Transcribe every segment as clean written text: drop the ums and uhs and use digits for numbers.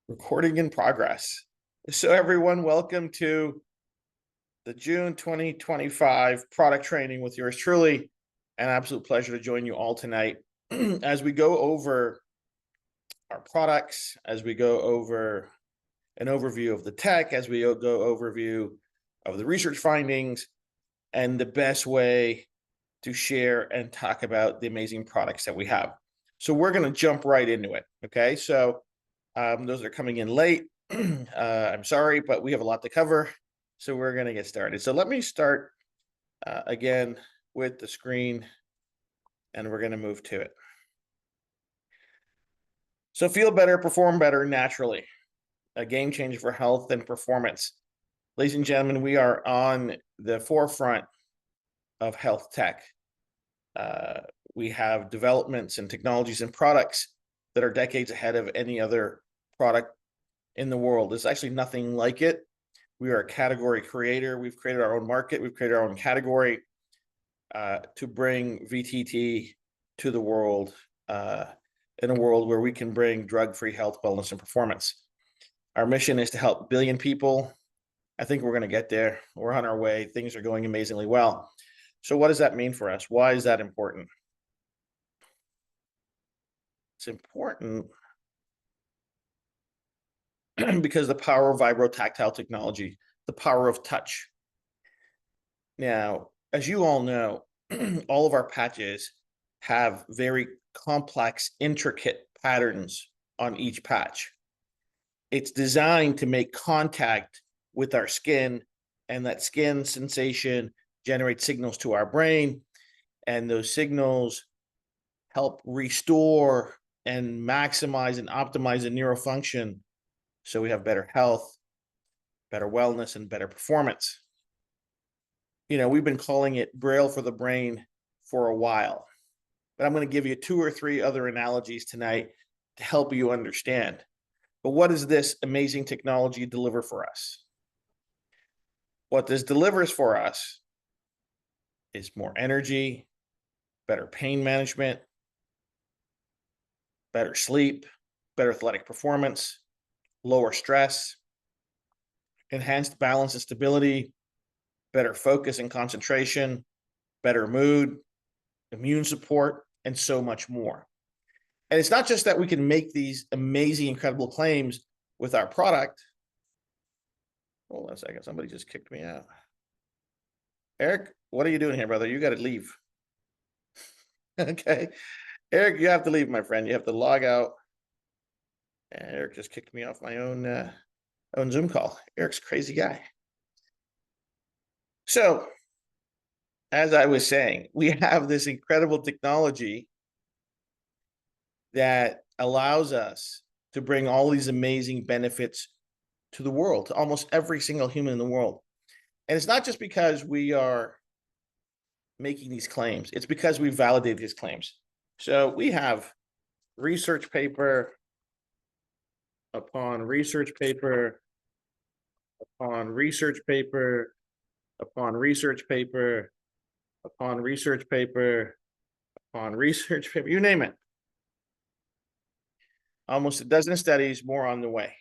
Recording in progress. So everyone, welcome to the June 2025 product training with yours truly. An absolute pleasure to join you all tonight as we go over our products, as we go over an overview of the tech, as we go overview of the research findings, and the best way to share and talk about the amazing products that we have. So we're going to jump right into it. Okay, so those that are coming in late, I'm sorry, but we have a lot to cover. So we're going to get started. So let me start again with the screen, and we're going to move to it. So feel better, perform better naturally. A game changer for health and performance. Ladies and gentlemen, we are on the forefront of health tech. We have developments and technologies and products that are decades ahead of any other product in the world. There's actually nothing like it. We are a category creator. We've created our own market. We've created our own category to bring VTT to the world in a world where we can bring drug-free health, wellness, and performance. Our mission is to help 1 billion people. I think we're going to get there. We're on our way. Things are going amazingly well. So what does that mean for us? Why is that important? It's important because the power of vibrotactile technology, the power of touch. Now, as you all know, all of our patches have very complex, intricate patterns on each patch. It's designed to make contact with our skin, and that skin sensation generates signals to our brain, and those signals help restore and maximize and optimize the neurofunction so we have better health, better wellness, and better performance. You know, we've been calling it Braille for the brain for a while, but I'm going to give you 2 or 3 other analogies tonight to help you understand. But what does this amazing technology deliver for us? What this delivers for us is more energy, better pain management, better sleep, better athletic performance, lower stress, enhanced balance and stability, better focus and concentration, better mood, immune support, and so much more. And it's not just that we can make these amazing, incredible claims with our product. Hold on a second. Somebody just kicked me out. Eric, what are you doing here, brother? You got to leave. Okay. Eric, you have to leave, my friend. You have to log out. And Eric just kicked me off my own Zoom call. Eric's a crazy guy. So, as I was saying, we have this incredible technology that allows us to bring all these amazing benefits to the world, to almost every single human in the world. And it's not just because we are making these claims, it's because we validate these claims. So we have research paper upon research paper upon research paper upon research paper upon research paper upon research paper, you name it. Almost a dozen studies, more on the way.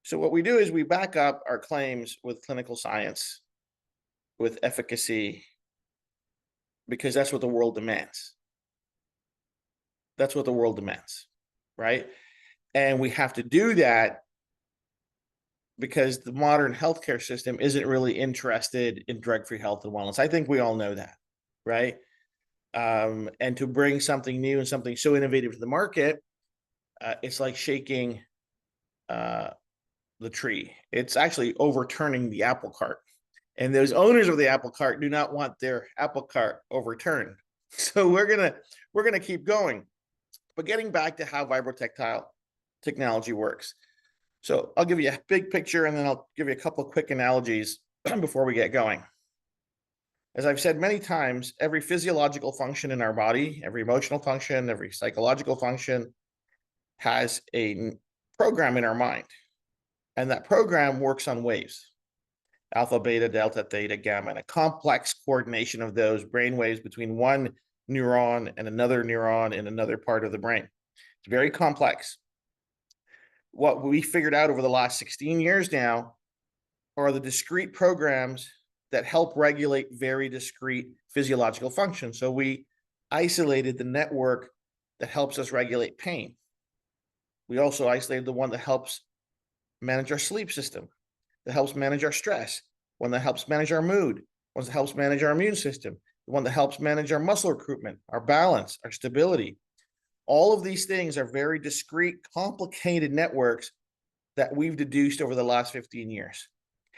So what we do is we back up our claims with clinical science, with efficacy, because that's what the world demands. That's what the world demands, right? And we have to do that because the modern healthcare system isn't really interested in drug-free health and wellness. I think we all know that, right? And to bring something new and something so innovative to the market, it's like shaking the tree. It's actually overturning the apple cart. And those owners of the apple cart do not want their apple cart overturned. So we're gonna keep going. But getting back to how vibrotactile technology works. So I'll give you a big picture, and then I'll give you a couple of quick analogies before we get going. As I've said many times, every physiological function in our body, every emotional function, every psychological function has a program in our mind. And that program works on waves: alpha, beta, delta, theta, gamma, and a complex coordination of those brain waves between one neuron and another neuron in another part of the brain. It's very complex. what we figured out over the last 16 years now are the discrete programs that help regulate very discrete physiological functions. So we isolated the network that helps us regulate pain. We also isolated the one that helps manage our sleep system, that helps manage our stress, one that helps manage our mood, one that helps manage our immune system, the one that helps manage our muscle recruitment, our balance, our stability. All of these things are very discrete, complicated networks that we've deduced over the last 15 years.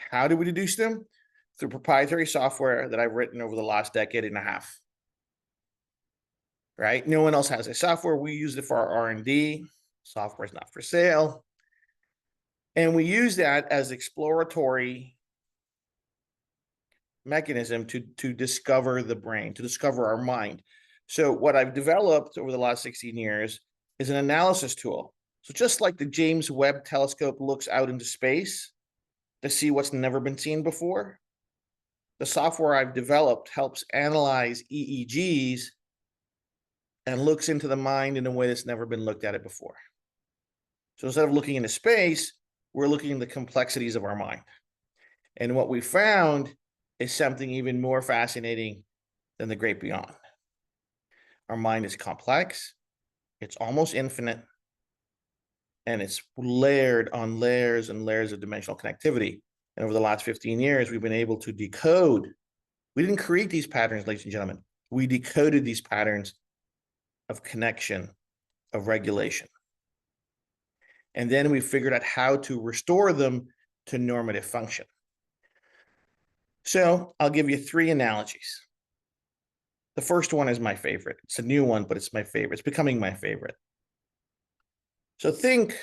How do we deduce them? Through proprietary software that I've written over the last decade and a half. Right? No one else has a software. We use it for our R&D. Software is not for sale. And we use that as exploratory mechanism to discover the brain, to discover our mind. So what I've developed over the last 16 years is an analysis tool. So just like the James Webb Telescope looks out into space to see what's never been seen before, the software I've developed helps analyze EEGs and looks into the mind in a way that's never been looked at it before. So instead of looking into space, we're looking at the complexities of our mind. And what we found is something even more fascinating than the great beyond. Our mind is complex, it's almost infinite, and it's layered on layers and layers of dimensional connectivity. And over the last 15 years, we've been able to decode. We didn't create these patterns, ladies and gentlemen. We decoded these patterns of connection, of regulation. And then we figured out how to restore them to normative function. So I'll give you 3 analogies. The first one is my favorite. It's a new one, but it's my favorite. It's becoming my favorite. So think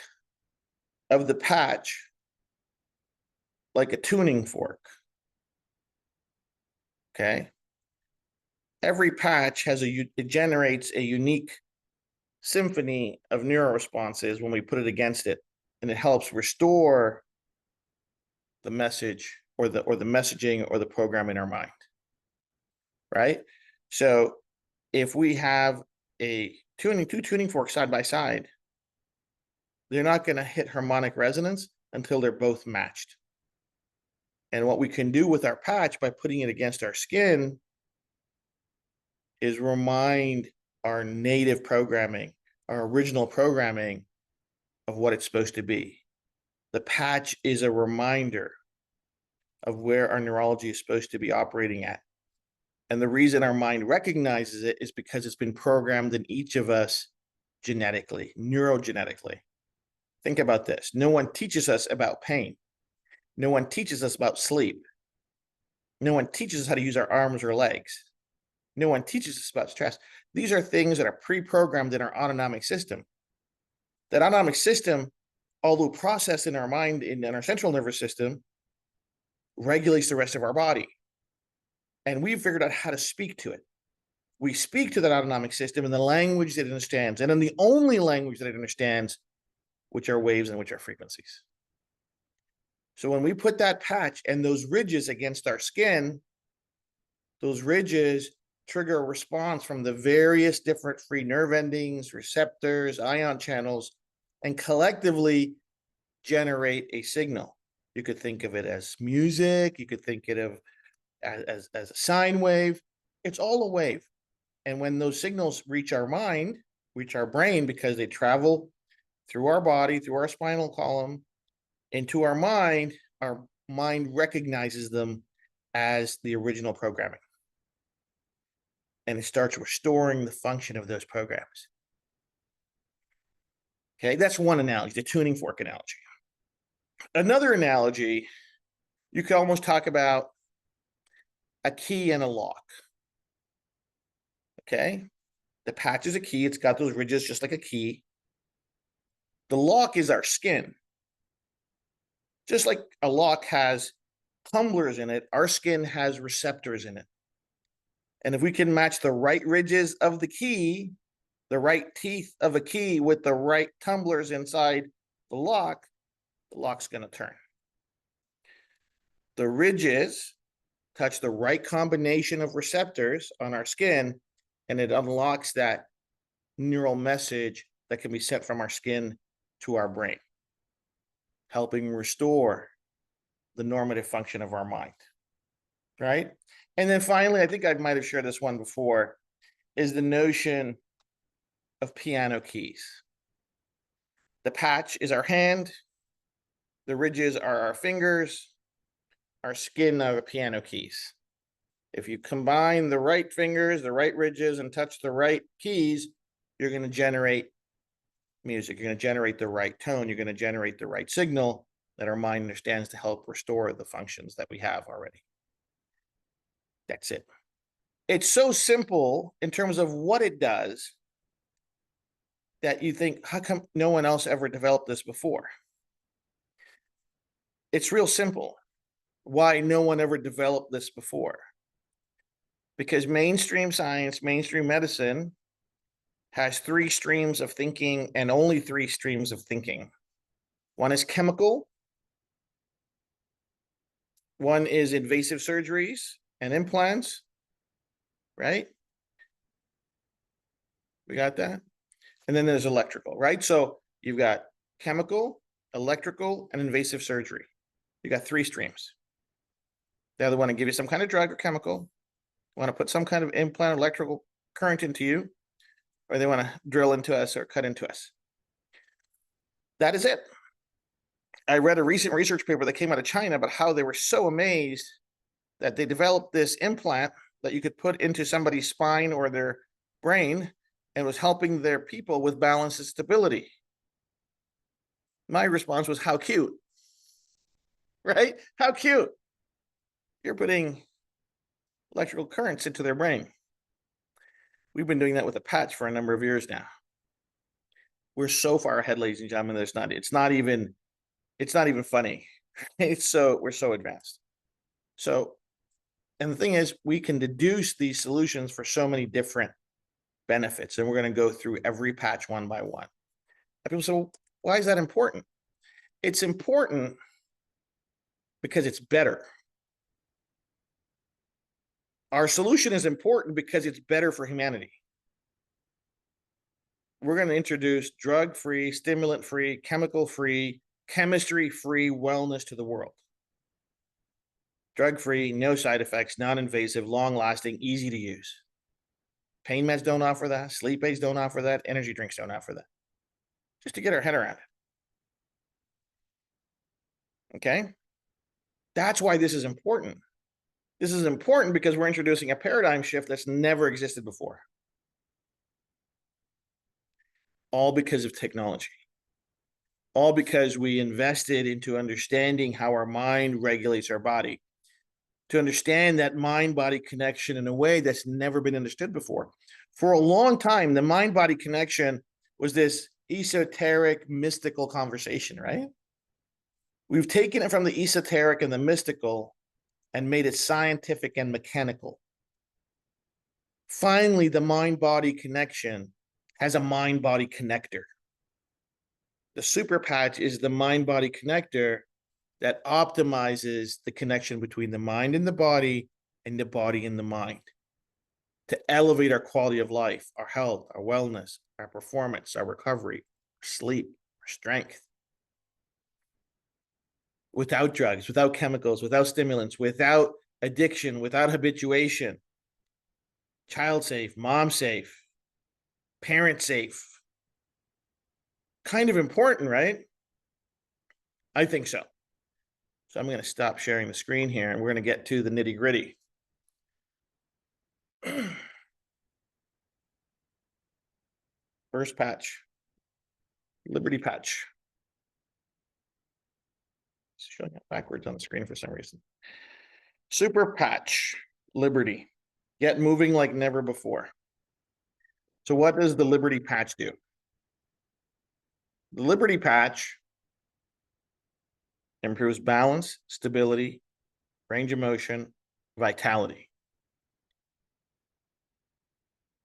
of the patch like a tuning fork. Okay. Every patch has it generates a unique symphony of neuroresponses when we put it against it, and it helps restore the message or the messaging or the program in our mind. Right? So if we have two tuning forks side by side, they're not going to hit harmonic resonance until they're both matched. And what we can do with our patch by putting it against our skin is remind our native programming, our original programming of what it's supposed to be. The patch is a reminder of where our neurology is supposed to be operating at. And the reason our mind recognizes it is because it's been programmed in each of us genetically, neurogenetically. Think about this. No one teaches us about pain. No one teaches us about sleep. No one teaches us how to use our arms or legs. No one teaches us about stress. These are things that are pre-programmed in our autonomic system. That autonomic system, although processed in our mind, in our central nervous system, regulates the rest of our body. And we've figured out how to speak to it. We speak to that autonomic system in the language that it understands, and in the only language that it understands, which are waves and which are frequencies. So when we put that patch and those ridges against our skin, those ridges trigger a response from the various different free nerve endings, receptors, ion channels, and collectively generate a signal. You could think of it as music. You could think of it as a sine wave. It's all a wave. And when those signals reach our mind, reach our brain, because they travel through our body, through our spinal column, into our mind recognizes them as the original programming. And it starts restoring the function of those programs. Okay, that's one analogy, the tuning fork analogy. Another analogy, you could almost talk about a key and a lock. Okay, the patch is a key. It's got those ridges just like a key. The lock is our skin. Just like a lock has tumblers in it, our skin has receptors in it. And if we can match the right ridges of the key, the right teeth of a key with the right tumblers inside the lock's going to turn. The ridges touch the right combination of receptors on our skin, and it unlocks that neural message that can be sent from our skin to our brain. helping restore the normative function of our mind, right? And then finally, I think I might have shared this one before, is the notion of piano keys. The patch is our hand, the ridges are our fingers, our skin are the piano keys. If you combine the right fingers, the right ridges, and touch the right keys, you're going to generate music. You're going to generate the right tone. You're going to generate the right signal that our mind understands to help restore the functions that we have already. That's it. It's so simple in terms of what it does that you think, how come no one else ever developed this before? It's real simple. Why no one ever developed this before? Because mainstream science, mainstream medicine has 3 streams of thinking and only 3 streams of thinking. One is chemical, one is invasive surgeries and implants, right? We got that? And then there's electrical, right? So you've got chemical, electrical, and invasive surgery. You got 3 streams. They either want to give you some kind of drug or chemical, want to put some kind of implant, electrical current into you, or they want to drill into us or cut into us. That is it. I read a recent research paper that came out of China about how they were so amazed that they developed this implant that you could put into somebody's spine or their brain and was helping their people with balance and stability. My response was, how cute, right? How cute. You're putting electrical currents into their brain. We've been doing that with a patch for a number of years now. We're so far ahead, ladies and gentlemen, that it's not even funny. We're so advanced. So, and the thing is, we can deduce these solutions for so many different benefits, and we're going to go through every patch one by one. And people say, well, why is that important? It's important because it's better. Our solution is important because it's better for humanity. We're going to introduce drug-free, stimulant-free, chemical-free, chemistry-free wellness to the world. Drug-free, no side effects, non-invasive, long-lasting, easy to use. Pain meds don't offer that. Sleep aids don't offer that. Energy drinks don't offer that. Just to get our head around it. Okay? That's why this is important. This is important because we're introducing a paradigm shift that's never existed before. All because of technology. All because we invested into understanding how our mind regulates our body, to understand that mind-body connection in a way that's never been understood before. For a long time, the mind-body connection was this esoteric, mystical conversation, right? We've taken it from the esoteric and the mystical and made it scientific and mechanical. Finally, the mind-body connection has a mind-body connector. The super patch is the mind-body connector that optimizes the connection between the mind and the body and the mind to elevate our quality of life, our health, our wellness, our performance, our recovery, our sleep, our strength. Without drugs, without chemicals, without stimulants, without addiction, without habituation. Child safe, mom safe, parent safe. Kind of important, right? I think so. So I'm going to stop sharing the screen here and we're going to get to the nitty gritty. First patch, Liberty patch. It's showing up backwards on the screen for some reason. Super patch, Liberty. Get moving like never before. So what does the Liberty patch do? The Liberty patch improves balance, stability, range of motion, vitality.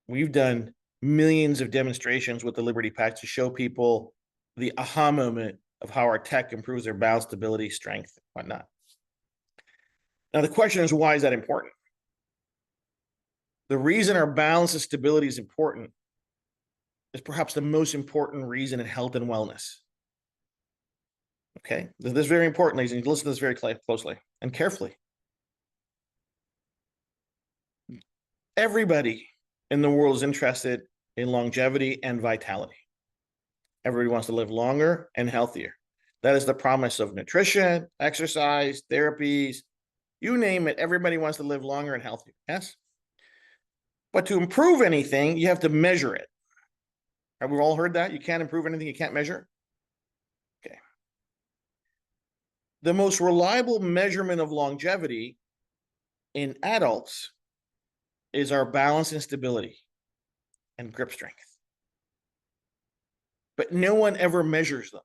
We've done millions of demonstrations with the Liberty patch to show people the aha moment of how our tech improves their balance, stability, strength, whatnot. Now, the question is, why is that important? The reason our balance and stability is important is perhaps the most important reason in health and wellness. Okay, this is very important, ladies, and listen to this very closely and carefully. Everybody in the world is interested in longevity and vitality. Everybody wants to live longer and healthier. That is the promise of nutrition, exercise, therapies, you name it. Everybody wants to live longer and healthier. Yes. But to improve anything, you have to measure it. Have we all heard that? You can't improve anything you can't measure. Okay. The most reliable measurement of longevity in adults is our balance and stability and grip strength. But no one ever measures them.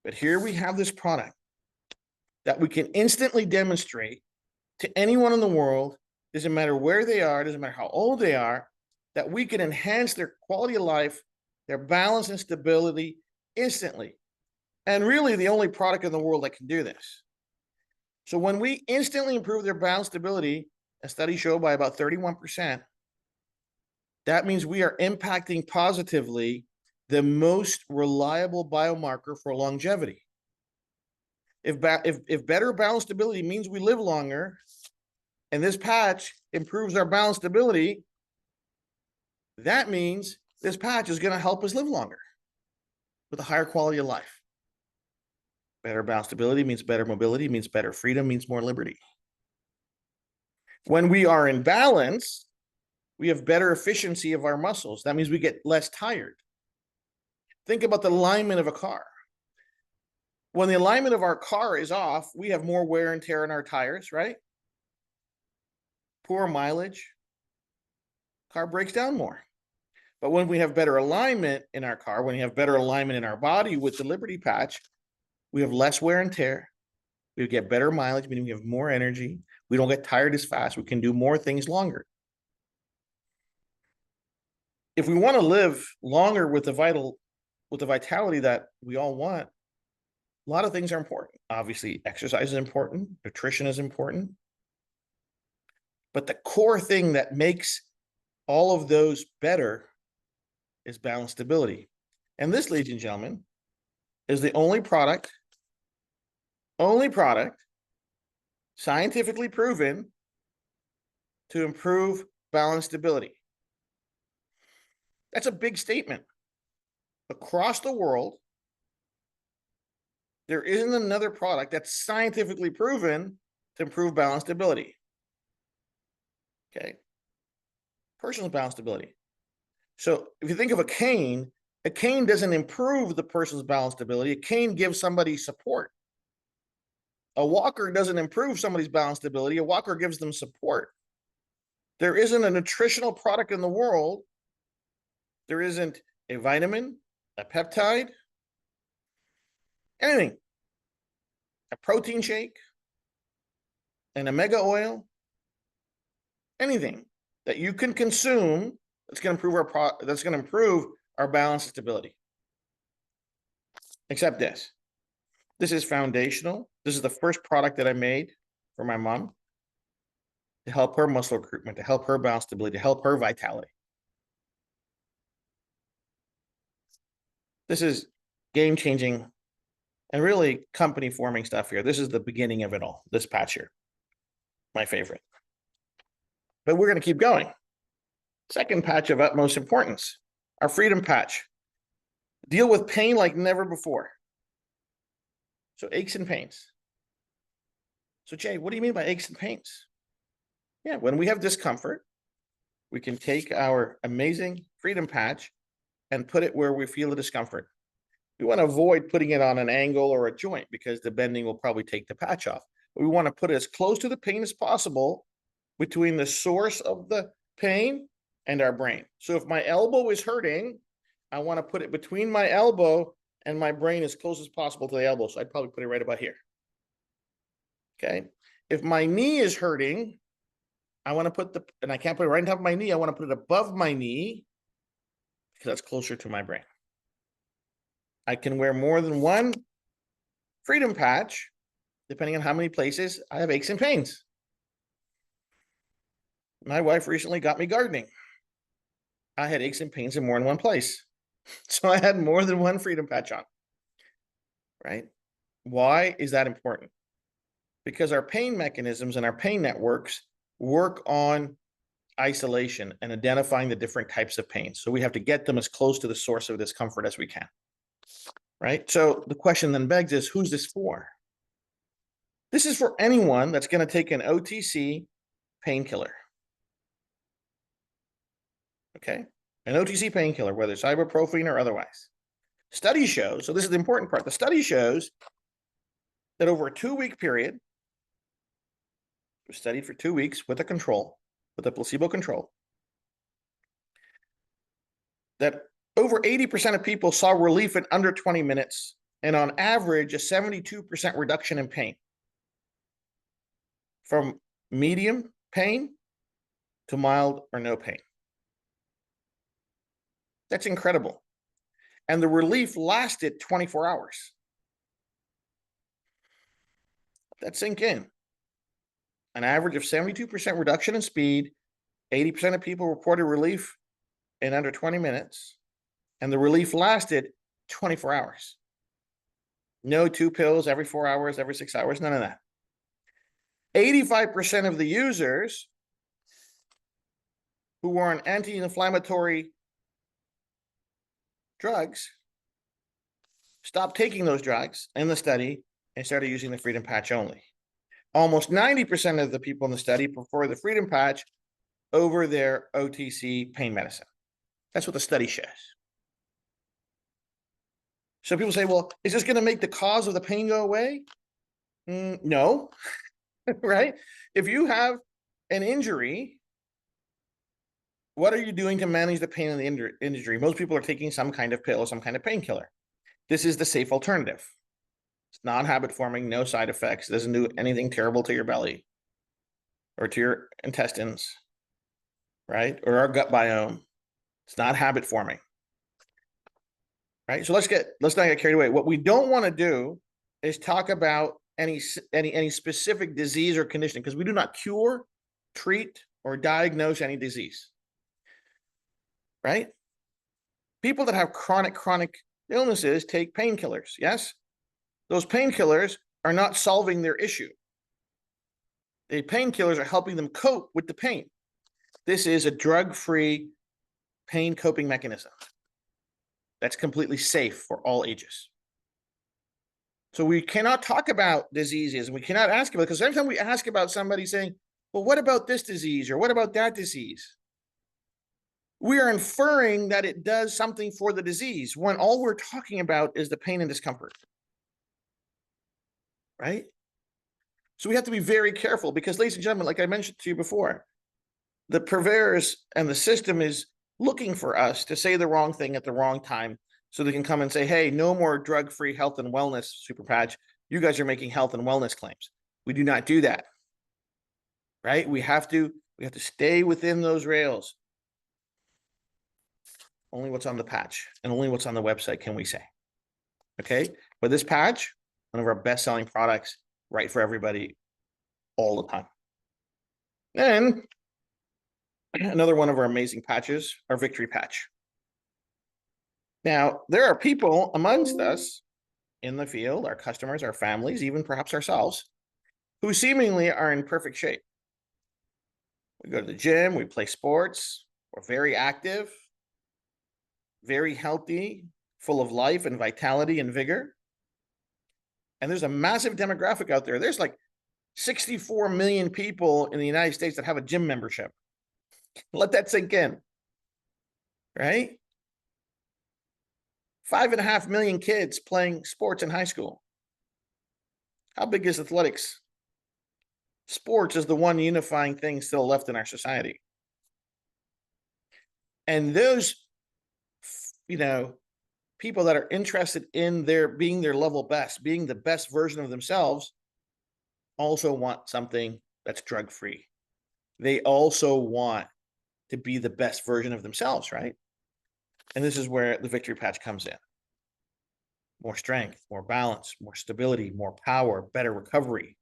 But here we have this product that we can instantly demonstrate to anyone in the world, doesn't matter where they are, doesn't matter how old they are, that we can enhance their quality of life, their balance and stability instantly. And really the only product in the world that can do this. So when we instantly improve their balance stability, a study showed by about 31%, that means we are impacting positively the most reliable biomarker for longevity. If better balance stability means we live longer, and this patch improves our balance stability, that means this patch is going to help us live longer with a higher quality of life. Better balance stability means better mobility, means better freedom, means more liberty. When we are in balance, we have better efficiency of our muscles. That means we get less tired. Think about the alignment of a car. When the alignment of our car is off, we have more wear and tear in our tires, right? Poor mileage, car breaks down more. But when we have better alignment in our car, when we have better alignment in our body with the Liberty Patch, we have less wear and tear. We get better mileage, meaning we have more energy. We don't get tired as fast. We can do more things longer. If we want to live longer with the vitality that we all want, a lot of things are important. Obviously, exercise is important. Nutrition is important. But the core thing that makes all of those better is balance stability. And this, ladies and gentlemen, is the only product scientifically proven to improve balance stability. That's a big statement. Across the world, there isn't another product that's scientifically proven to improve balance stability. Okay. Personal balance stability. So if you think of a cane doesn't improve the person's balance stability. A cane gives somebody support. A walker doesn't improve somebody's balance stability. A walker gives them support. There isn't a nutritional product in the world. There isn't a vitamin, a peptide, anything, a protein shake, an omega oil, anything that you can consume that's going to improve our balance and stability. Except this. This is foundational. This is the first product that I made for my mom to help her muscle recruitment, to help her balance stability, to help her vitality. This is game-changing and really company-forming stuff here. This is the beginning of it all, this patch here. My favorite. But we're going to keep going. Second patch of utmost importance, our freedom patch. Deal with pain like never before. So aches and pains. So Jay, what do you mean by aches and pains? Yeah, when we have discomfort, we can take our amazing freedom patch and put it where we feel the discomfort. We want to avoid putting it on an angle or a joint because the bending will probably take the patch off. But we want to put it as close to the pain as possible between the source of the pain and our brain. So if my elbow is hurting, I want to put it between my elbow and my brain as close as possible to the elbow. So I'd probably put it right about here. Okay. If my knee is hurting, I want to and I can't put it right on top of my knee. I want to put it above my knee because that's closer to my brain. I can wear more than one freedom patch, depending on how many places I have aches and pains. My wife recently got me gardening. I had aches and pains in more than one place. So I had more than one freedom patch on. right? Why is that important? Because our pain mechanisms and our pain networks work on isolation and identifying the different types of pain. So we have to get them as close to the source of discomfort as we can, right? So the question then begs is, who's this for? This is for anyone that's going to take an OTC painkiller. Okay? An OTC painkiller, whether it's ibuprofen or otherwise. Study shows, so this is the important part, the study shows that over a 2-week period, it was studied for 2 weeks with a control, with a placebo control, that over 80% of people saw relief in under 20 minutes, and on average, a 72% reduction in pain. From medium pain to mild or no pain. That's incredible. And the relief lasted 24 hours. Let that sink in. An average of 72% reduction in speed, 80% of people reported relief in under 20 minutes, and the relief lasted 24 hours. No 2 pills every 4 hours, every 6 hours, none of that. 85% of the users who were on anti-inflammatory drugs stopped taking those drugs in the study and started using the Freedom Patch only. Almost 90% of the people in the study prefer the Freedom Patch over their OTC pain medicine. That's what the study shows. So people say, well, is this going to make the cause of the pain go away? No, right? If you have an injury, what are you doing to manage the pain in the injury? Most people are taking some kind of pill or some kind of painkiller. This is the safe alternative. It's non-habit forming, no side effects. It doesn't do anything terrible to your belly or to your intestines, right? Or our gut biome. It's not habit forming, right? So let's not get carried away. What we don't want to do is talk about any specific disease or condition, because we do not cure, treat, or diagnose any disease, right? People that have chronic illnesses take painkillers, yes? Those painkillers are not solving their issue. The painkillers are helping them cope with the pain. This is a drug-free pain coping mechanism that's completely safe for all ages. So we cannot talk about diseases, and we cannot ask about it, because every time we ask about somebody saying, well, what about this disease or what about that disease? We are inferring that it does something for the disease when all we're talking about is the pain and discomfort, right? So we have to be very careful, because, ladies and gentlemen, like I mentioned to you before, the purveyors and the system is looking for us to say the wrong thing at the wrong time, so they can come and say, hey, no more drug-free health and wellness super patch. You guys are making health and wellness claims. We do not do that, right? We have to stay within those rails. Only what's on the patch and only what's on the website can we say, okay? But this patch, one of our best-selling products, right for everybody all the time. And another one of our amazing patches, our Victory Patch. Now, there are people amongst us in the field, our customers, our families, even perhaps ourselves, who seemingly are in perfect shape. We go to the gym, we play sports, we're very active, very healthy, full of life and vitality and vigor. And there's a massive demographic out there. There's like 64 million people in the United States that have a gym membership. Let that sink in, right? 5.5 million kids playing sports in high school. How big is athletics? Sports is the one unifying thing still left in our society. And those, people that are interested in being their level best, being the best version of themselves, also want something that's drug-free. They also want to be the best version of themselves, right? And this is where the Victory Patch comes in. More strength, more balance, more stability, more power, better recovery.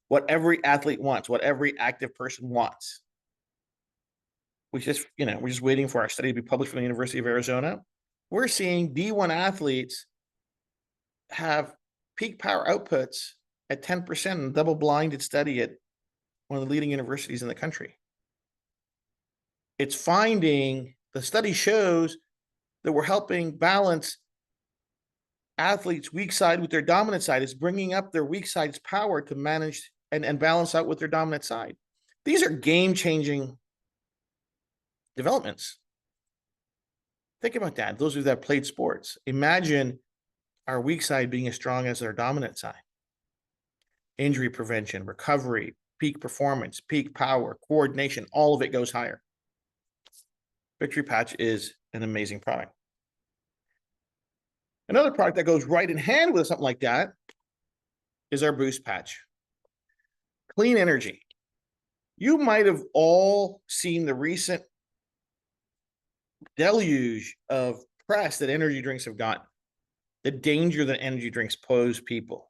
What every athlete wants, what every active person wants. We're just waiting for our study to be published from the University of Arizona. We're seeing D1 athletes have peak power outputs at 10% in a double-blinded study at one of the leading universities in the country. It's finding, the study shows that we're helping balance athletes' weak side with their dominant side. Is bringing up their weak side's power to manage and balance out with their dominant side. These are game-changing developments. Think about that. Those of you that played sports, imagine our weak side being as strong as our dominant side. Injury prevention, recovery, peak performance, peak power, coordination, all of it goes higher. Victory Patch is an amazing product. Another product that goes right in hand with something like that is our Boost Patch. Clean energy. You might have all seen the recent deluge of press that energy drinks have gotten. The danger that energy drinks pose people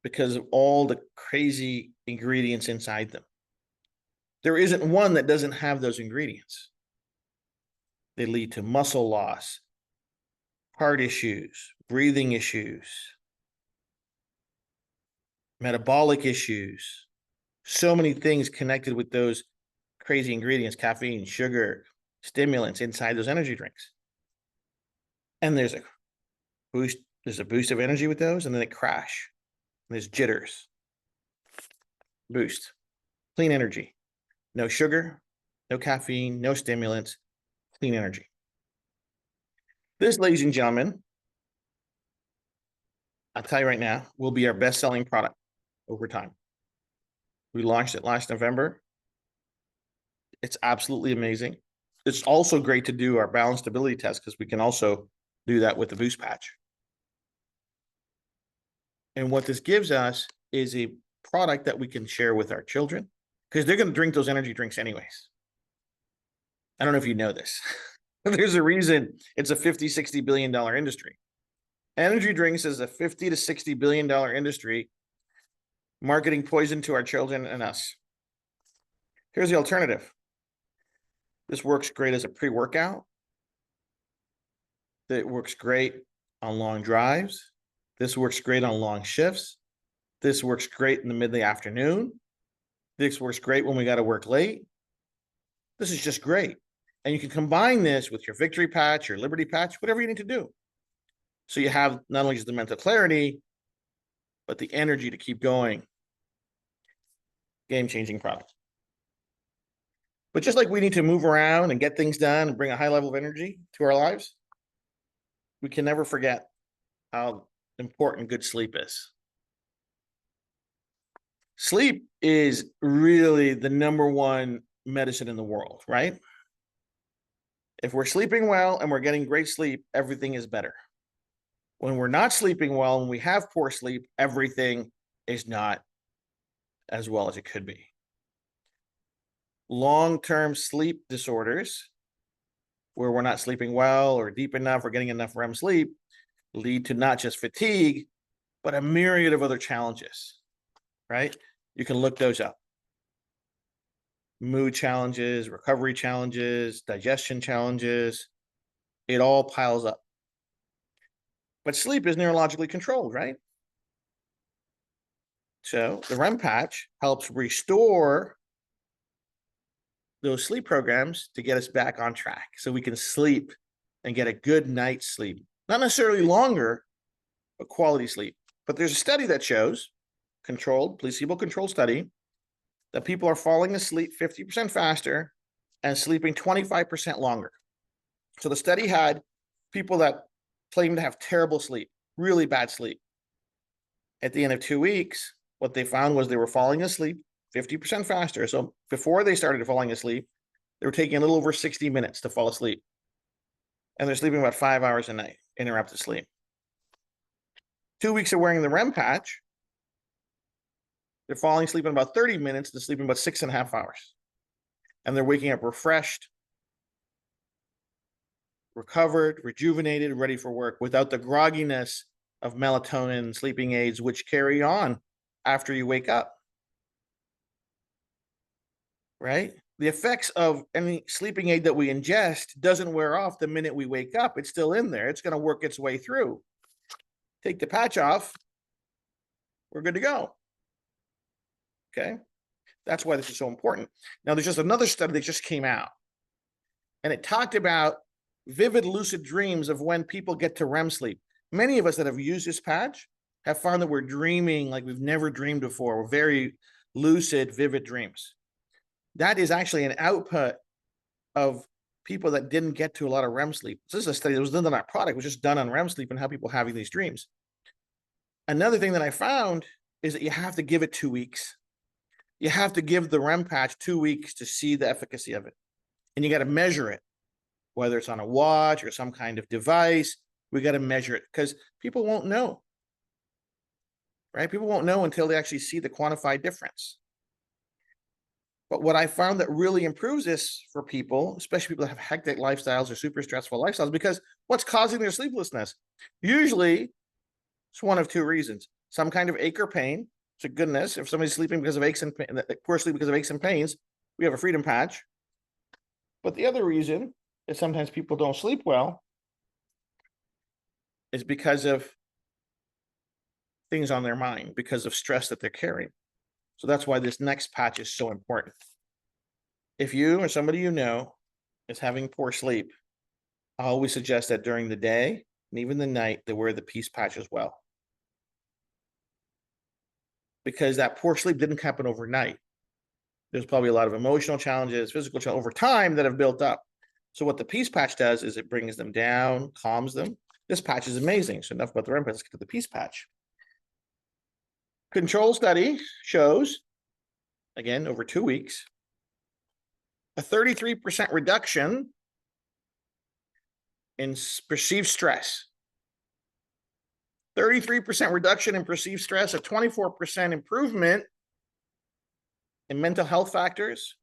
because of all the crazy ingredients inside them. There isn't one that doesn't have those ingredients. They lead to muscle loss, heart issues, breathing issues, metabolic issues, so many things connected with those crazy ingredients, caffeine, sugar, stimulants inside those energy drinks. And there's a boost of energy with those, and then they crash. And there's jitters. Boost. Clean energy. No sugar, no caffeine, no stimulants, clean energy. This, ladies and gentlemen, I'll tell you right now, will be our best-selling product over time. We launched it last November. It's absolutely amazing. It's also great to do our balance stability test because we can also do that with the Boost Patch. And what this gives us is a product that we can share with our children because they're going to drink those energy drinks anyways. I don't know if you know this. There's a reason it's a $50, $60 billion industry. Energy drinks is a $50 to $60 billion industry, marketing poison to our children and us. Here's the alternative. This works great as a pre-workout. It works great on long drives. This works great on long shifts. This works great in the midday afternoon. This works great when we got to work late. This is just great. And you can combine this with your Victory Patch, your Liberty Patch, whatever you need to do. So you have not only just the mental clarity, but the energy to keep going. Game-changing product. But just like we need to move around and get things done and bring a high level of energy to our lives, we can never forget how important good sleep is. Sleep is really the #1 medicine in the world, right? If we're sleeping well and we're getting great sleep, everything is better. When we're not sleeping well and we have poor sleep, everything is not as well as it could be. Long-term sleep disorders, where we're not sleeping well or deep enough or getting enough REM sleep, lead to not just fatigue, but a myriad of other challenges, right? You can look those up. Mood challenges, recovery challenges, digestion challenges, it all piles up. But sleep is neurologically controlled, right? So the REM patch helps restore those sleep programs to get us back on track so we can sleep and get a good night's sleep. Not necessarily longer, but quality sleep. But there's a study that shows, controlled, placebo-controlled study, that people are falling asleep 50% faster and sleeping 25% longer. So the study had people that claimed to have terrible sleep, really bad sleep. At the end of 2 weeks, what they found was they were falling asleep 50% faster. So before they started falling asleep, they were taking a little over 60 minutes to fall asleep. And they're sleeping about 5 hours a night, interrupted sleep. 2 weeks of wearing the REM patch, they're falling asleep in about 30 minutes to sleeping about 6.5 hours. And they're waking up refreshed, recovered, rejuvenated, ready for work without the grogginess of melatonin, sleeping aids, which carry on after you wake up. Right? The effects of any sleeping aid that we ingest doesn't wear off the minute we wake up. It's still in there. It's going to work its way through. take the patch off, we're good to go. Okay. That's why this is so important. Now, there's just another study that just came out, and it talked about vivid lucid dreams of when people get to REM sleep. Many of us that have used this patch have found that we're dreaming like we've never dreamed before. We're very lucid, vivid dreams. That is actually an output of people that didn't get to a lot of REM sleep. So this is a study that was done on our product, was just done on REM sleep and how people are having these dreams. Another thing that I found is that you have to give it 2 weeks. You have to give the REM patch 2 weeks to see the efficacy of it. And you got to measure it, whether it's on a watch or some kind of device. We got to measure it because people won't know, right? People won't know until they actually see the quantified difference. But what I found that really improves this for people, especially people that have hectic lifestyles or super stressful lifestyles, because what's causing their sleeplessness? Usually it's one of two reasons. Some kind of ache or pain. So goodness, if somebody's sleeping because of aches and poor sleep because of aches and pains, we have a freedom patch. But the other reason is sometimes people don't sleep well is because of things on their mind, because of stress that they're carrying. So that's why this next patch is so important. If you or somebody you know is having poor sleep, I always suggest that during the day and even the night, they wear the peace patch as well. Because that poor sleep didn't happen overnight. There's probably a lot of emotional challenges, physical challenges over time that have built up. So what the peace patch does is it brings them down, calms them. This patch is amazing. So enough about the REM patch, let's get to the peace patch. Control study shows, again, over 2 weeks, a 33% reduction in perceived stress. 33% reduction in perceived stress, a 24% improvement in mental health factors,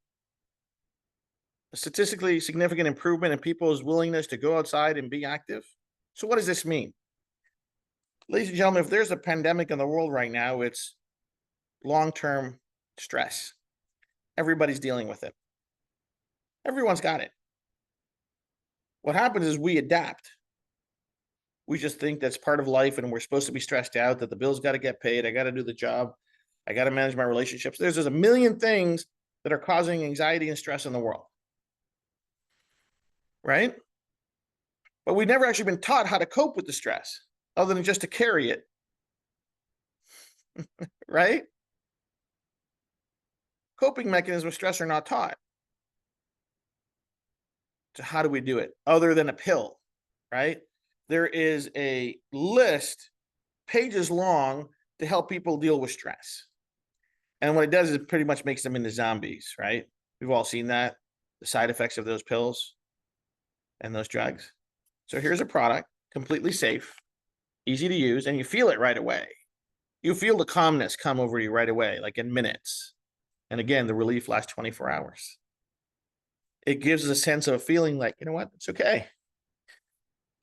a statistically significant improvement in people's willingness to go outside and be active. So what does this mean? Ladies and gentlemen, if there's a pandemic in the world right now, it's long-term stress. Everybody's dealing with it. Everyone's got it. What happens is we adapt. We just think that's part of life and we're supposed to be stressed out, that the bills got to get paid. I got to do the job. I got to manage my relationships. There's a million things that are causing anxiety and stress in the world. Right? But we've never actually been taught how to cope with the stress other than just to carry it. Right? Coping mechanisms with stress are not taught. So how do we do it other than a pill? Right? There is a list, pages long, to help people deal with stress. And what it does is it pretty much makes them into zombies, right? We've all seen that, the side effects of those pills and those drugs. So here's a product, completely safe, easy to use, and you feel it right away. You feel the calmness come over you right away, like in minutes. And again, the relief lasts 24 hours. It gives us a sense of a feeling like, you know what, it's okay.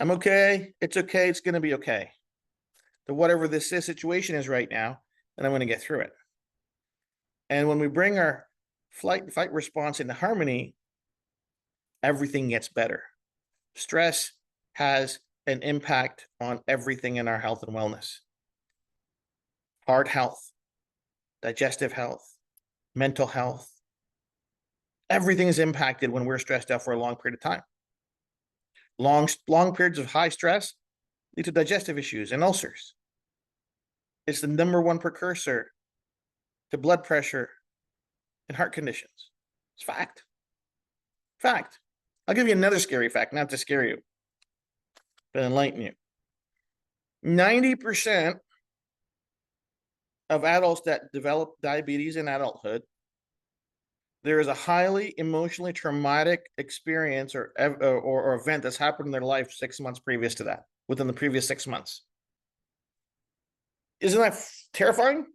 I'm okay. It's okay. It's going to be okay. So whatever this situation is right now, and I'm going to get through it. And when we bring our flight and fight response into harmony, everything gets better. Stress has an impact on everything in our health and wellness. Heart health, digestive health, mental health. Everything is impacted when we're stressed out for a long period of time. Long periods of high stress lead to digestive issues and ulcers. It's the #1 precursor to blood pressure and heart conditions. It's fact. Fact. I'll give you another scary fact, not to scare you, but enlighten you. 90% of adults that develop diabetes in adulthood, there is a highly emotionally traumatic experience or event that's happened in their life 6 months previous to that, within the previous 6 months. Isn't that terrifying?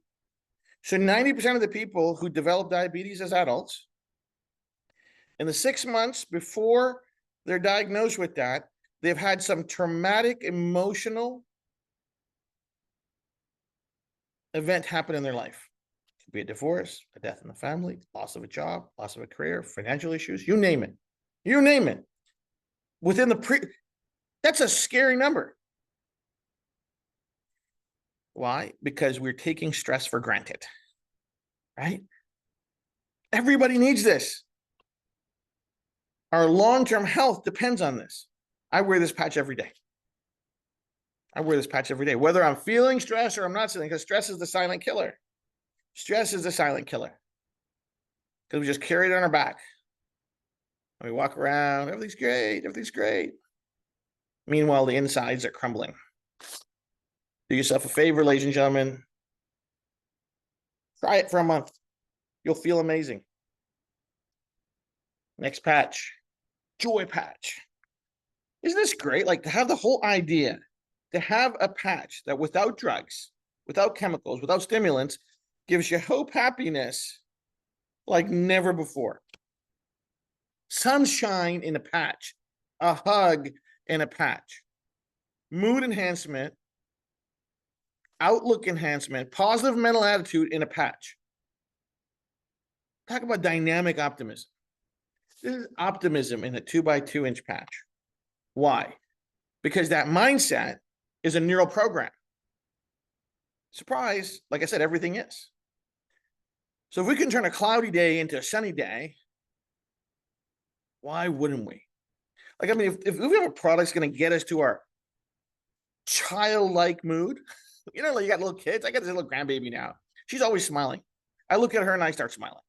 So 90% of the people who develop diabetes as adults, in the 6 months before they're diagnosed with that, they've had some traumatic emotional event happen in their life. It could be a divorce, a death in the family, loss of a job, loss of a career, financial issues, you name it. You name it. Within the that's a scary number. Why? Because we're taking stress for granted, right? Everybody needs this. Our long-term health depends on this. I wear this patch every day. I wear this patch every day, whether I'm feeling stress or I'm not feeling, because stress is the silent killer. Stress is the silent killer. Because we just carry it on our back. And we walk around, everything's great, everything's great. Meanwhile, the insides are crumbling. Do yourself a favor, ladies and gentlemen. Try it for a month. You'll feel amazing. Next patch, joy patch. Isn't this great? Like, to have the whole idea, to have a patch that without drugs, without chemicals, without stimulants, gives you hope, happiness like never before. Sunshine in a patch, a hug in a patch, mood enhancement, outlook enhancement, positive mental attitude in a patch. Talk about dynamic optimism. This is optimism in a 2x2 inch patch. Why? Because that mindset is a neural program. Surprise, like I said, everything is. So if we can turn a cloudy day into a sunny day, why wouldn't we? Like, I mean, if we have a product that's going to get us to our childlike mood, you know, like you got little kids. I got this little grandbaby now. She's always smiling. I look at her and I start smiling.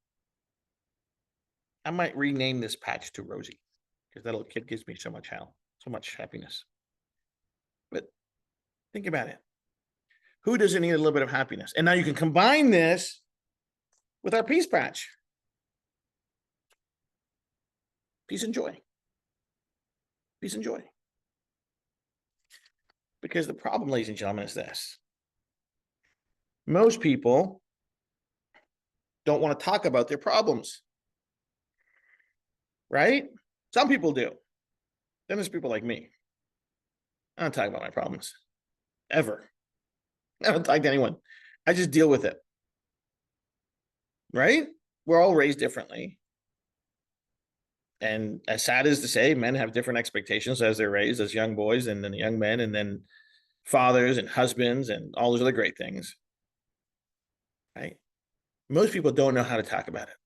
I might rename this patch to Rosie because that little kid gives me so much happiness. But think about it. Who doesn't need a little bit of happiness? And now you can combine this with our peace patch. Peace and joy. Peace and joy. Because the problem, ladies and gentlemen, is this. Most people don't want to talk about their problems. Right? Some people do. Then there's people like me. I don't talk about my problems. Ever. I don't talk to anyone. I just deal with it. Right? We're all raised differently. And as sad as to say, men have different expectations as they're raised as young boys and then young men and then fathers and husbands and all those other great things. Right? Most people don't know how to talk about it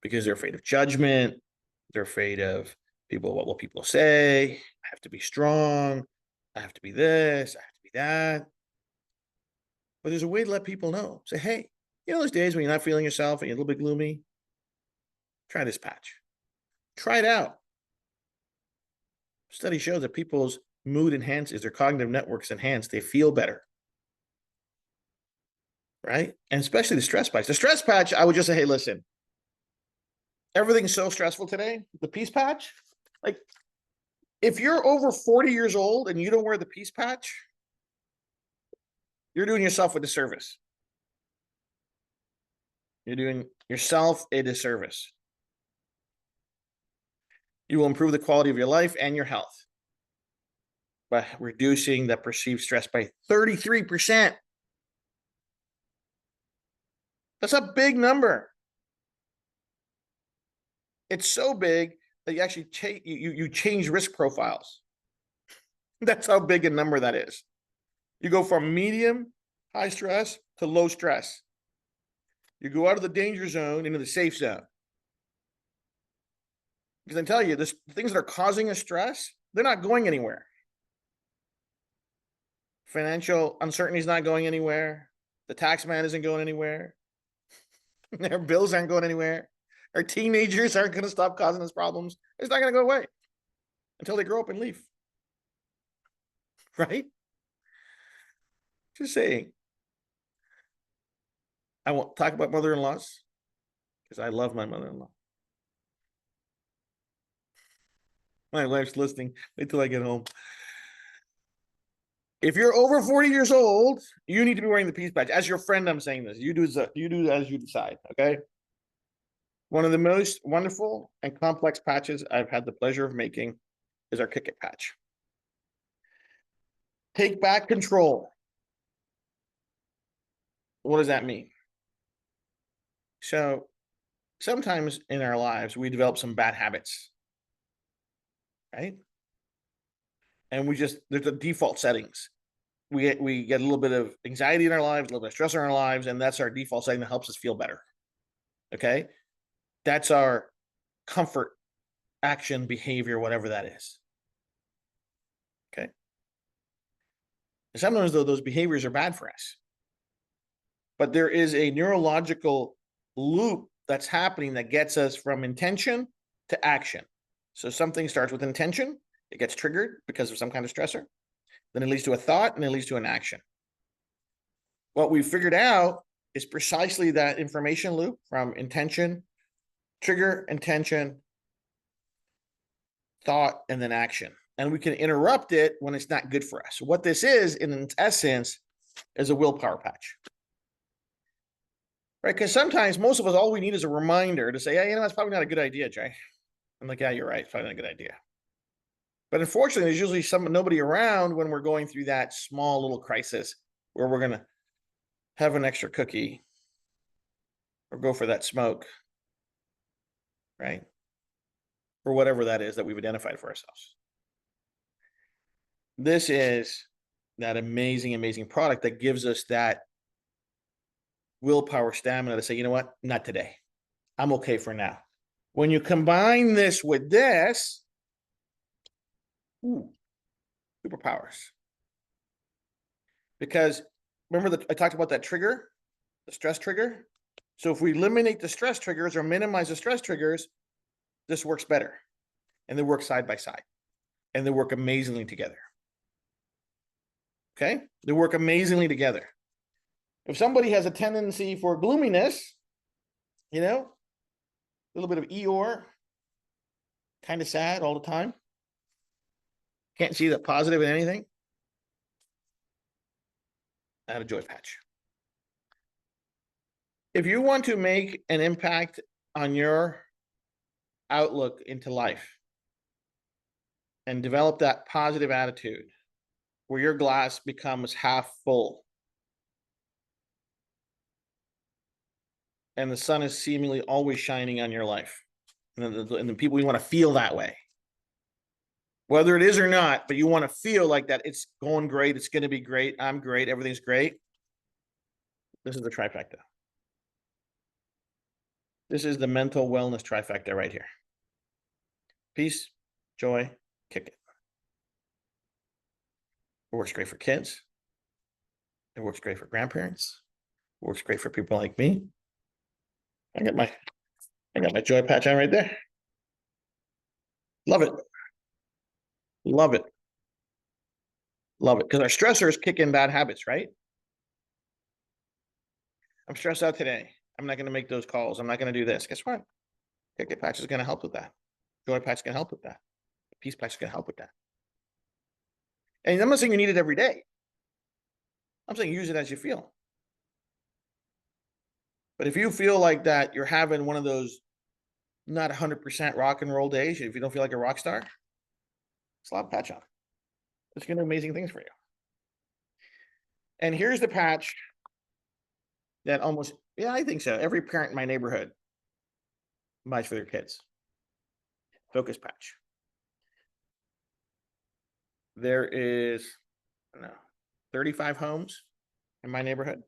because they're afraid of judgment. They're afraid of people. What will people say? I have to be strong. I have to be this. I have to be that. But there's a way to let people know. Say, hey, you know those days when you're not feeling yourself and you're a little bit gloomy? Try this patch. Try it out. Study shows that people's mood enhances, their cognitive networks enhance, they feel better. Right? And especially the stress patch. The stress patch, I would just say, hey, listen, everything's so stressful today. The peace patch, like, if you're over 40 years old and you don't wear the peace patch, you're doing yourself a disservice. You're doing yourself a disservice. You will improve the quality of your life and your health by reducing the perceived stress by 33%. That's a big number. It's so big that you actually you change risk profiles. That's how big a number that is. You go from medium, high stress to low stress. You go out of the danger zone into the safe zone. Because I tell you, the things that are causing us stress, they're not going anywhere. Financial uncertainty is not going anywhere. The tax man isn't going anywhere. Their bills aren't going anywhere. Our teenagers aren't going to stop causing us problems. It's not going to go away until they grow up and leave. Right? Just saying. I won't talk about mother-in-laws because I love my mother-in-law. My wife's listening. Wait till I get home. If you're over 40 years old, you need to be wearing the peace patch. As your friend, I'm saying this. You do as you decide, okay? One of the most wonderful and complex patches I've had the pleasure of making is our Kick It patch. Take back control. What does that mean? So sometimes in our lives, we develop some bad habits, right? And there's the default settings. we get a little bit of anxiety in our lives, a little bit of stress in our lives, and that's our default setting that helps us feel better. Okay, that's our comfort action behavior, whatever that is. Okay, and sometimes though those behaviors are bad for us, but there is a neurological loop that's happening that gets us from intention to action. So something starts with intention, it gets triggered because of some kind of stressor, then it leads to a thought, and it leads to an action. What we figured out is precisely that information loop from intention, trigger, intention, thought, and then action. And we can interrupt it when it's not good for us. So what this is, in essence, is a willpower patch. Right? Because sometimes most of us, all we need is a reminder to say, hey, you know, that's probably not a good idea, Jay. I'm like, yeah, you're right. It's probably not a good idea. But unfortunately, there's usually nobody around when we're going through that small little crisis where we're going to have an extra cookie or go for that smoke, right? Or whatever that is that we've identified for ourselves. This is that amazing, amazing product that gives us that willpower stamina to say, you know what, not today. I'm okay for now. When you combine this with this, superpowers. Because remember that I talked about that trigger, the stress trigger? So if we eliminate the stress triggers or minimize the stress triggers, this works better. And they work side by side. And they work amazingly together. Okay? They work amazingly together. If somebody has a tendency for gloominess, you know, a little bit of Eeyore, kind of sad all the time, can't see the positive in anything, add a joy patch. If you want to make an impact on your outlook into life and develop that positive attitude where your glass becomes half full and the sun is seemingly always shining on your life, and the people, you want to feel that way, whether it is or not, but you want to feel like that it's going great, it's going to be great, I'm great, everything's great. This is the trifecta. This is the mental wellness trifecta right here. Peace, joy, kick it. It works great for kids. It works great for grandparents. It works great for people like me. I got my joy patch on right there. Love it. Love it. Love it. Because our stressors kick in bad habits, right? I'm stressed out today. I'm not going to make those calls. I'm not going to do this. Guess what? Kick it patch is going to help with that. Joy patch is going to help with that. Peace patch is going to help with that. And I'm not saying you need it every day. I'm saying use it as you feel. But if you feel like that you're having one of those not 100% rock and roll days, if you don't feel like a rock star, slap patch on. It's going to do amazing things for you. And here's the patch that almost, yeah, I think so, every parent in my neighborhood buys for their kids. Focus patch. There is, I don't know, 35 homes in my neighborhood.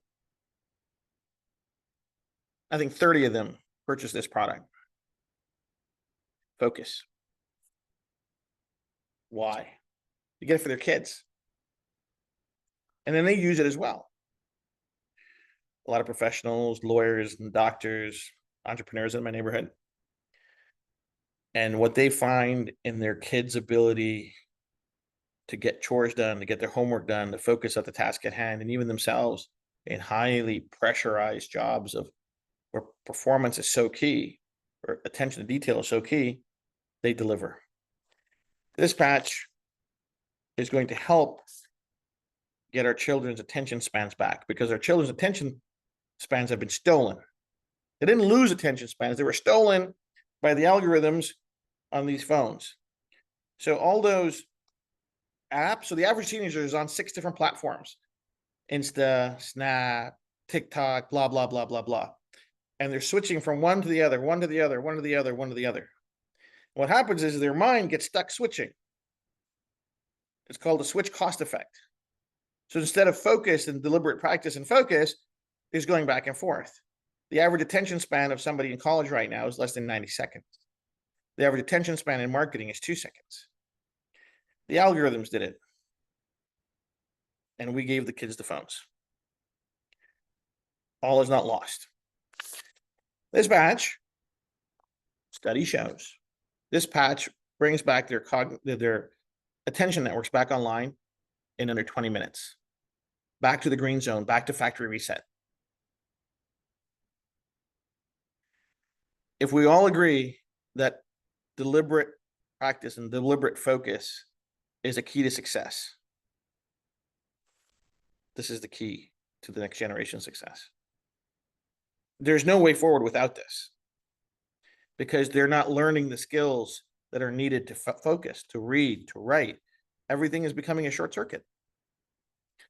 I think 30 of them purchase this product. Focus. Why? You get it for their kids. And then they use it as well. A lot of professionals, lawyers, and doctors, entrepreneurs in my neighborhood. And what they find in their kids' ability to get chores done, to get their homework done, to focus at the task at hand, and even themselves in highly pressurized jobs of where performance is so key, or attention to detail is so key, they deliver. This patch is going to help get our children's attention spans back, because our children's attention spans have been stolen. They didn't lose attention spans. They were stolen by the algorithms on these phones. So all those apps, so the average teenager is on 6 different platforms: Insta, Snap, TikTok, blah, blah, blah, blah, blah. And they're switching from one to the other, one to the other, one to the other, one to the other. What happens is their mind gets stuck switching. It's called the switch cost effect. So instead of focus and deliberate practice and focus, is going back and forth. The average attention span of somebody in college right now is less than 90 seconds. The average attention span in marketing is 2 seconds. The algorithms did it. And we gave the kids the phones. All is not lost. This patch, study shows, this patch brings back their attention networks back online in under 20 minutes. Back to the green zone, back to factory reset. If we all agree that deliberate practice and deliberate focus is a key to success, this is the key to the next generation success. There's no way forward without this, because they're not learning the skills that are needed to focus, to read, to write. Everything is becoming a short circuit.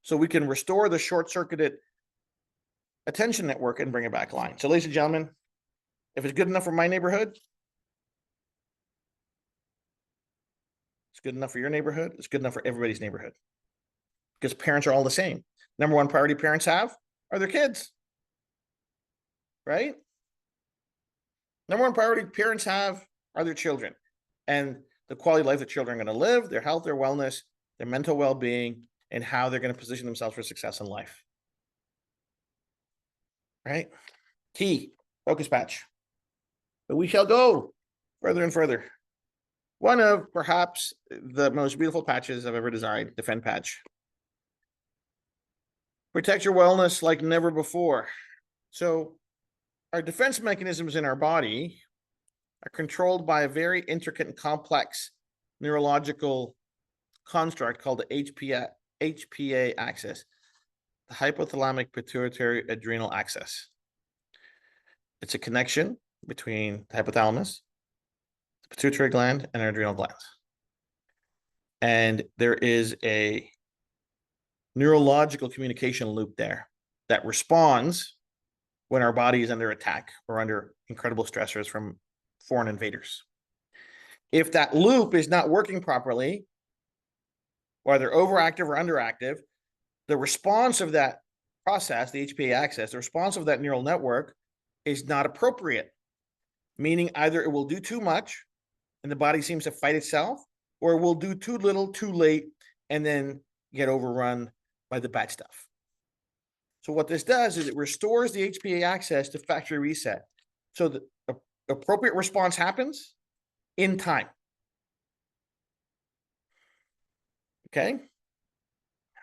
So we can restore the short-circuited attention network and bring it back line. So ladies and gentlemen, if it's good enough for my neighborhood, it's good enough for your neighborhood, it's good enough for everybody's neighborhood. Because parents are all the same. Number one priority parents have are their kids. Right? Number one priority parents have are their children. And the quality of life that children are going to live, their health, their wellness, their mental well-being, and how they're going to position themselves for success in life. Right? Key, focus patch. But we shall go further and further. One of perhaps the most beautiful patches I've ever designed, Defend patch. Protect your wellness like never before. So our defense mechanisms in our body are controlled by a very intricate and complex neurological construct called the HPA axis, the hypothalamic pituitary adrenal axis. It's a connection between the hypothalamus, the pituitary gland, and our adrenal glands. And there is a neurological communication loop there that responds when our body is under attack or under incredible stressors from foreign invaders. If that loop is not working properly, whether overactive or underactive, the response of that process, the HPA axis, the response of that neural network is not appropriate, meaning either it will do too much and the body seems to fight itself, or it will do too little, too late, and then get overrun by the bad stuff. So what this does is it restores the HPA axis to factory reset. So the appropriate response happens in time. Okay?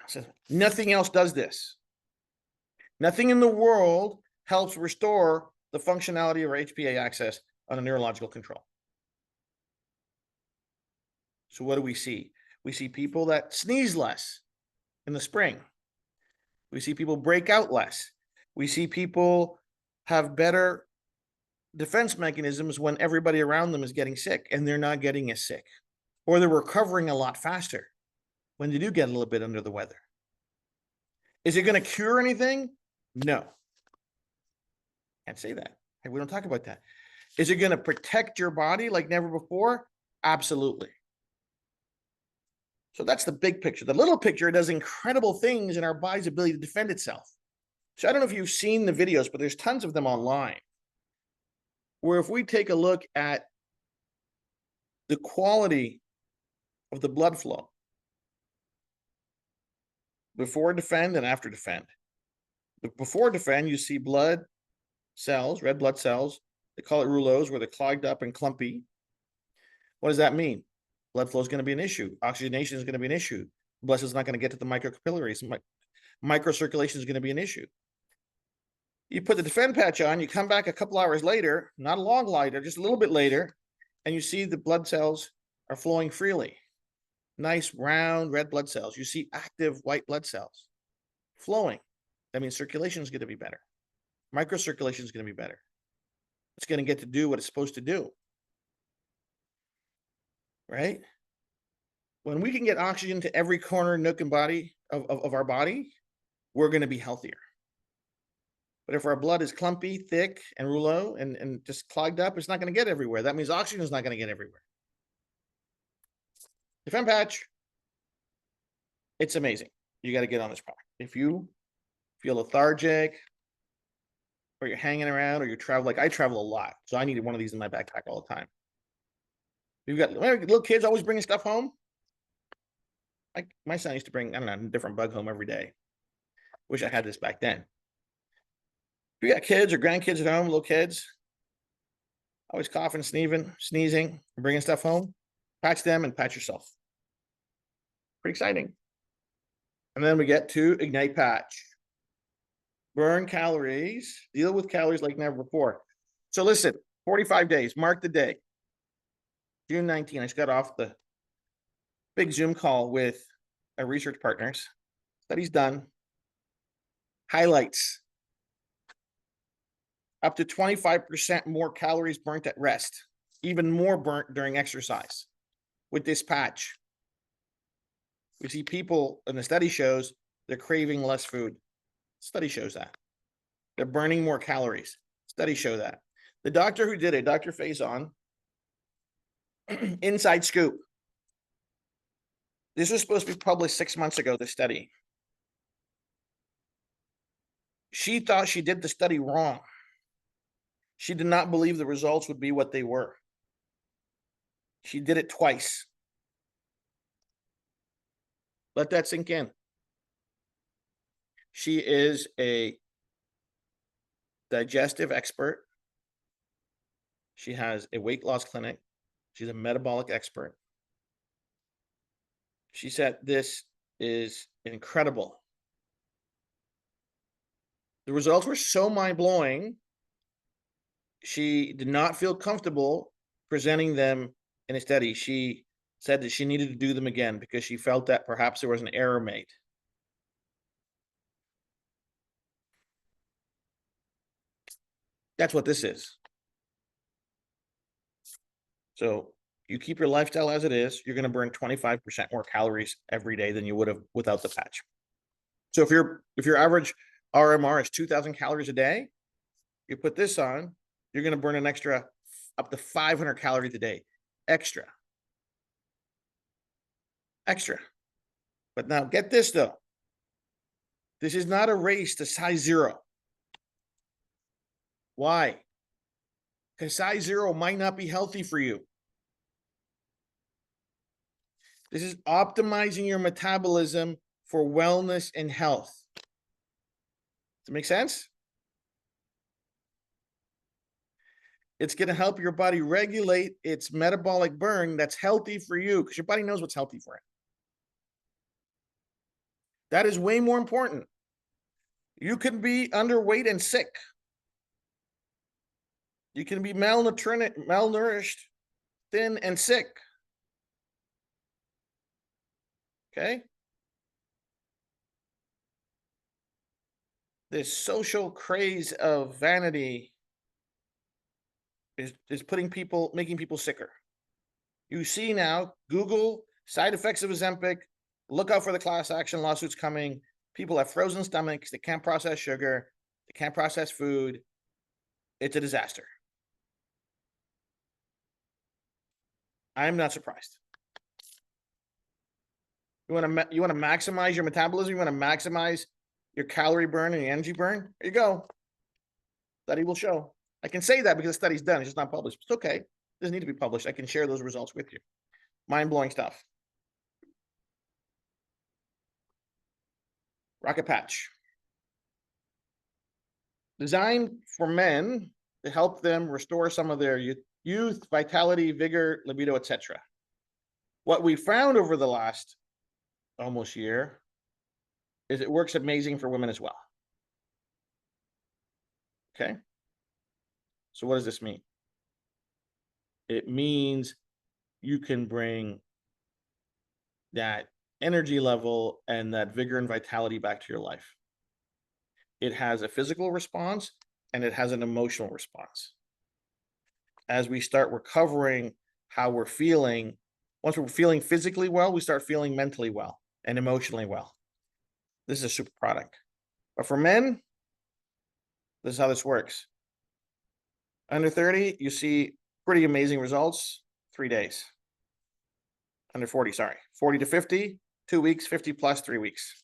So nothing else does this. Nothing in the world helps restore the functionality of our HPA axis on a neurological control. So what do we see? We see people that sneeze less in the spring. We see people break out less. We see people have better defense mechanisms when everybody around them is getting sick and they're not getting as sick, or they're recovering a lot faster when they do get a little bit under the weather. Is it going to cure anything? No. Can't say that. Hey, we don't talk about that. Is it going to protect your body like never before? Absolutely. So that's the big picture. The little picture does incredible things in our body's ability to defend itself. So I don't know if you've seen the videos, but there's tons of them online, where if we take a look at the quality of the blood flow before defend and after defend. Before defend, you see blood cells, red blood cells. They call it rouleaus, where they're clogged up and clumpy. What does that mean? Blood flow is going to be an issue. Oxygenation is going to be an issue. Blood is not going to get to the microcapillaries. Microcirculation is going to be an issue. You put the defend patch on, you come back a couple hours later, not a long later, just a little bit later, and you see the blood cells are flowing freely. Nice round red blood cells. You see active white blood cells flowing. That means circulation is going to be better. Microcirculation is going to be better. It's going to get to do what it's supposed to do. Right? When we can get oxygen to every corner, nook, and body of our body, we're going to be healthier. But if our blood is clumpy, thick, and rouleau, and just clogged up, it's not going to get everywhere. That means oxygen is not going to get everywhere. Defend patch. It's amazing. you got to get on this product. If you feel lethargic, or you're hanging around, or you travel, like I travel a lot, so I needed one of these in my backpack all the time. You've got little kids always bringing stuff home. Like my son used to bring, I don't know, a different bug home every day. Wish I had this back then. If you got kids or grandkids at home, little kids, always coughing, sneezing, bringing stuff home, patch them and patch yourself. Pretty exciting. And then we get to Ignite Patch. Burn calories, deal with calories like never before. So listen, 45 days, mark the day. June 19, I just got off the big Zoom call with our research partners. Study's done. Highlights. Up to 25% more calories burnt at rest. Even more burnt during exercise with this patch. We see people, and the study shows, they're craving less food. Study shows that. They're burning more calories. Studies show that. The doctor who did it, Dr. Faison, inside scoop. This was supposed to be published 6 months ago, the study. She thought she did the study wrong. She did not believe the results would be what they were. She did it twice. Let that sink in. She is a digestive expert. She has a weight loss clinic. She's a metabolic expert. She said, this is incredible. The results were so mind-blowing, she did not feel comfortable presenting them in a study. She said that she needed to do them again because she felt that perhaps there was an error made. That's what this is. So you keep your lifestyle as it is, you're going to burn 25% more calories every day than you would have without the patch. So if your average RMR is 2,000 calories a day, you put this on, you're going to burn an extra up to 500 calories a day. Extra. But now get this though. This is not a race to size 0. Why? Because size 0 might not be healthy for you. This is optimizing your metabolism for wellness and health. Does it make sense? It's going to help your body regulate its metabolic burn that's healthy for you, because your body knows what's healthy for it. That is way more important. You can be underweight and sick. You can be malnourished, thin, and sick. Okay? This social craze of vanity is making people sicker. You see now, Google side effects of Ozempic. Look out for the class action lawsuits coming. People have frozen stomachs. They can't process sugar. They can't process food. It's a disaster. I'm not surprised. You want to maximize your metabolism? You want to maximize your calorie burn and your energy burn? There you go. Study will show. I can say that because the study's done. It's just not published. It's okay. It doesn't need to be published. I can share those results with you. Mind-blowing stuff. Rocket Patch. Designed for men to help them restore some of their youth, vitality, vigor, libido, etc. What we found over the last almost year is it works amazing for women as well. Okay. So what does this mean? It means you can bring that energy level and that vigor and vitality back to your life. It has a physical response and it has an emotional response. As we start recovering how we're feeling, once we're feeling physically well, we start feeling mentally well and emotionally well. This is a super product. But for men, this is how this works. Under 30, you see pretty amazing results, 3 days. Under 40, sorry. 40 to 50, 2 weeks, 50 plus 3 weeks.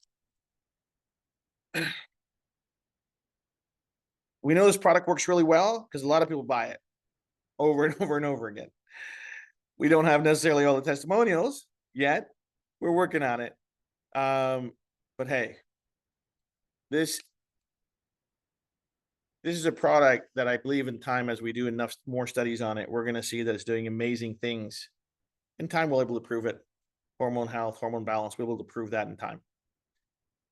We know this product works really well because a lot of people buy it over and over and over again. We don't have necessarily all the testimonials yet. We're working on it. But hey, this is a product that I believe in time, as we do enough more studies on it, we're going to see that it's doing amazing things. In time, we'll be able to prove it. Hormone health, hormone balance, we'll be able to prove that in time.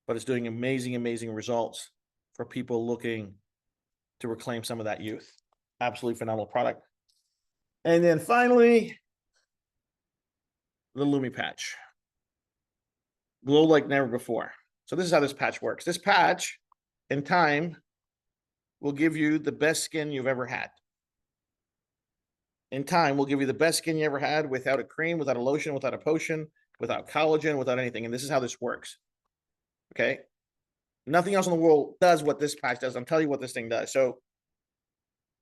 But it's doing amazing, amazing results for people looking to reclaim some of that youth. Absolutely phenomenal product. And then finally, the Lumi patch. Glow like never before. So this is how this patch works. This patch, in time, will give you the best skin you've ever had. In time, will give you the best skin you ever had without a cream, without a lotion, without a potion, without collagen, without anything. And this is how this works. Okay? Nothing else in the world does what this patch does. I'm telling you what this thing does. So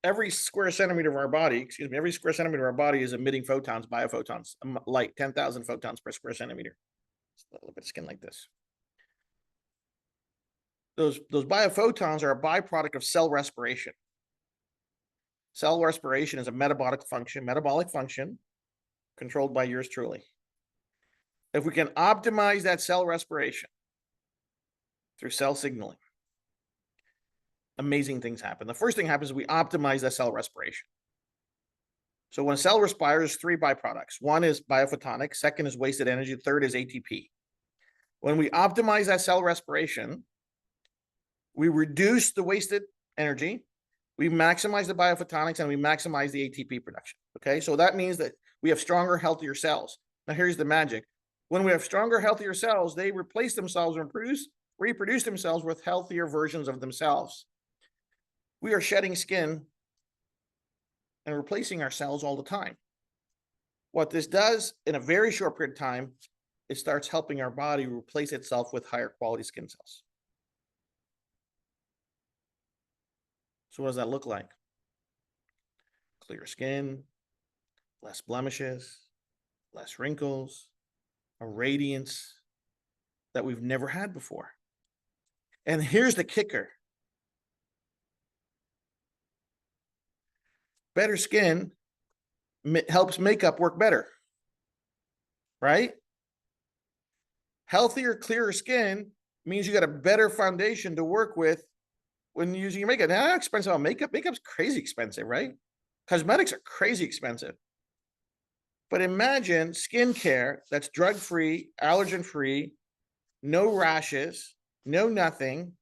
every square centimeter of our body, every square centimeter of our body is emitting photons, biophotons, light, 10,000 photons per square centimeter. Look at skin like this. Those biophotons are a byproduct of cell respiration. Cell respiration is a metabolic function controlled by yours truly. If we can optimize that cell respiration through cell signaling, amazing things happen. The first thing happens is we optimize that cell respiration. So when a cell respires, 3 byproducts. One is biophotonic, second is wasted energy, third is ATP. When we optimize that cell respiration, we reduce the wasted energy, we maximize the biophotonics, and we maximize the ATP production. Okay, so that means that we have stronger, healthier cells. Now here's the magic. When we have stronger, healthier cells, they replace themselves and reproduce themselves with healthier versions of themselves. We are shedding skin and replacing our cells all the time. What this does in a very short period of time, it starts helping our body replace itself with higher quality skin cells. So what does that look like? Clear skin, less blemishes, less wrinkles, a radiance that we've never had before. And here's the kicker. Better skin helps makeup work better, right? Healthier, clearer skin means you got a better foundation to work with when using your makeup. Now, how expensive are makeup? Makeup's crazy expensive, right? Cosmetics are crazy expensive. But imagine skincare that's drug-free, allergen-free, no rashes, no nothing.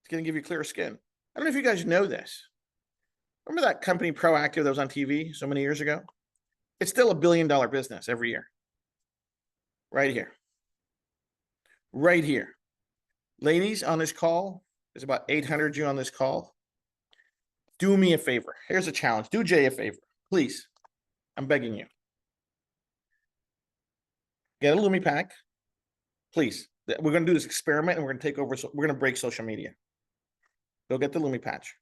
It's going to give you clearer skin. I don't know if you guys know this. Remember that company Proactive that was on TV so many years ago? It's still $1 billion business every year. Right here. Right here. Ladies on this call, there's about 800 of you on this call. Do me a favor. Here's a challenge. Do Jay a favor, please. I'm begging you. Get a Lumi pack, please. We're going to do this experiment, and we're going to take over. We're going to break social media. Go get the Lumi patch.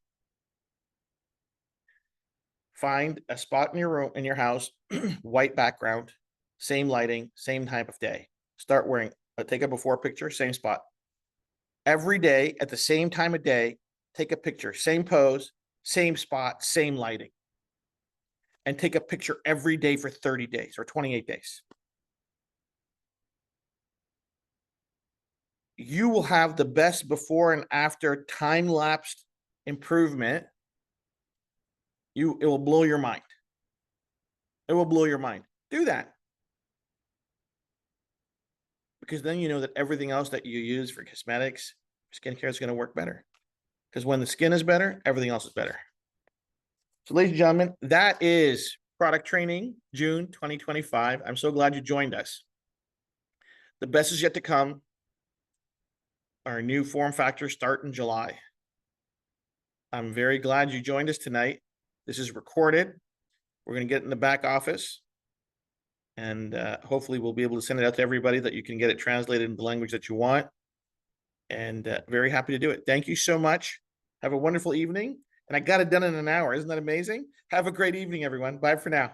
Find a spot in your room, in your house, white background, same lighting, same type of day. Start wearing. Take a before picture, same spot. Every day at the same time of day, take a picture, same pose, same spot, same lighting. And take a picture every day for 30 days or 28 days. You will have the best before and after time-lapsed improvement. It will blow your mind. It will blow your mind. Do that. Because then you know that everything else that you use for cosmetics, skincare is going to work better. Because when the skin is better, everything else is better. So ladies and gentlemen, that is product training, June 2025. I'm so glad you joined us. The best is yet to come. Our new form factors start in July. I'm very glad you joined us tonight. This is recorded. We're going to get in the back office. And hopefully we'll be able to send it out to everybody that you can get it translated in the language that you want. And very happy to do it. Thank you so much. Have a wonderful evening. And I got it done in an hour. Isn't that amazing? Have a great evening, everyone. Bye for now.